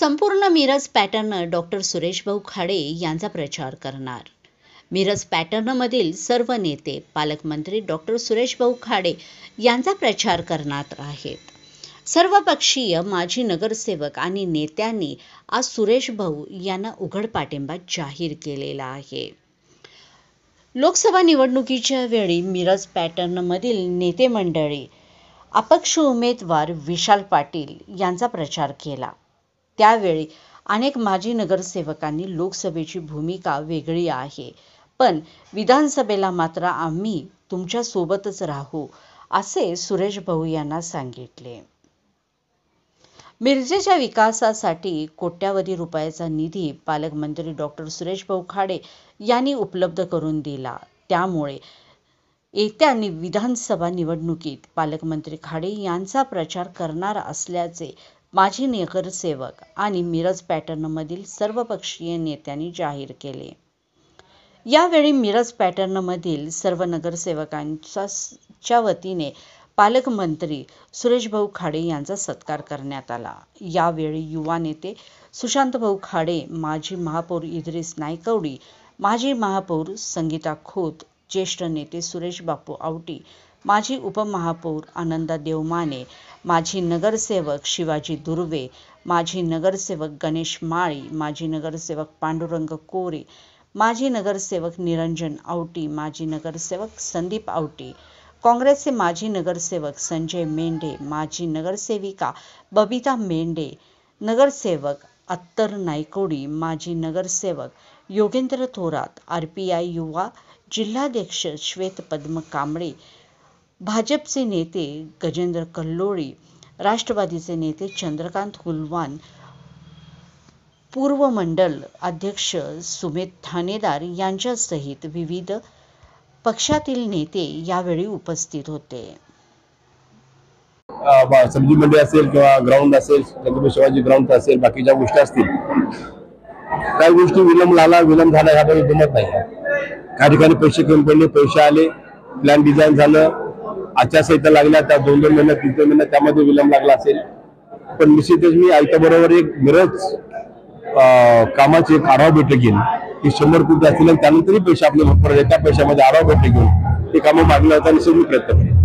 संपूर्ण Miraj pattern doctor Suresh भाऊ खाडे यांचा प्रचार करणार। मिरज पॅटर्नमधील सर्व नेते पालकमंत्री डॉक्टर सुरेश भाऊ खाडे यांचा प्रचार करणार आहेत। सर्वपक्षीय माजी नगरसेवक आणि नेत्यांनी आज सुरेश भाऊ यांना उघड पाठिंबा जाहीर केलेला आहे। लोकसभा निवडणुकीच्या वेळी मिरज पॅटर्नमधील नेते मंडळी अपक्ष उमेदवार विशाल पाटील यांचा प्रचार केला। त्यावेळी अनेक माजी नगरसेवकांनी लोकसभेची भूमिका वेगळी आहे, पण विधानसभेला मात्र आम्ही तुमच्या सोबतच राहू असे सुरेश भाऊ यांना सांगितले। मिरजेच्या विकासासाठी कोट्यावधी रुपयाचा निधी पालकमंत्री डॉक्टर सुरेश भाऊ खाडे यांनी उपलब्ध करून दिला। त्यामुळे येत्या विधानसभा निवडणुकीत पालकमंत्री खाडे यांचा प्रचार करणार असल्याचे माजी नगरसेवक आणि मिरज पॅटर्नमधील सर्वपक्षीय नेत्यांनी जाहीर केले। यावेळी मिरज पॅटर्नमधील सर्व नगरसेवकांच्या वतीने पालकमंत्री सुरेश भाऊ खाडे यांचा सत्कार करण्यात आला। यावेळी युवा नेते सुशांत भाऊ खाडे, माजी महापौर इद्रिस नायकवडी, माजी महापौर संगीता खोत, ज्येष्ठ नेते सुरेश बापू आवटी, माजी उपमहापौर आनंदा देवमाने, माजी नगरसेवक शिवाजी दुर्वे, माजी नगरसेवक गणेश माळी, माजी नगरसेवक पांडुरंग कोरे, माजी नगरसेवक निरंजन आवटी, माजी नगरसेवक संदीप आवटी, काँग्रेसचे माजी नगरसेवक संजय मेंढे, माजी नगरसेविका बबिता मेंढे, नगरसेवक अत्तर नायकवडी, माजी नगरसेवक योगेंद्र थोरात, RPI युवा जिल्हाध्यक्ष श्वेत पद्म कांबळे, भाजपचे नेते गजेंद्र कल्लोळी, राष्ट्रवादीचे नेते चंद्रकांत हुलवान, पूर्व मंडल अध्यक्ष सुमेध ठाणेदार यांच्यासहित विविध पक्षातील नेते यावेळी उपस्थित होते। सब्जी मंडी असेल किंवा ग्राउंड असेल, छत्रपती शिवाजी ग्राउंड असेल, बाकीच्या गोष्टी असतील, काही गोष्टी विलंब झाला ह्यामध्ये जमत नाही। काही ठिकाणी पैसे कमी पडले, पैसे आले, प्लॅन डिझाईन झालं, आचारसंहिता लागल्या, त्या 2 महिन्यात 3 महिन्यात त्यामध्ये विलंब लागला असेल, पण निश्चितच मी आयत्याबरोबर एक मिरज कामाची एक आढावा बैठक घेईन की 100 कोटी असतील, त्यानंतरही पैसे आपल्याला भरपूर त्या पैशामध्ये आढावा बैठक घेऊन ते कामं मागल्या होता निश्चित मी प्रयत्न करेन।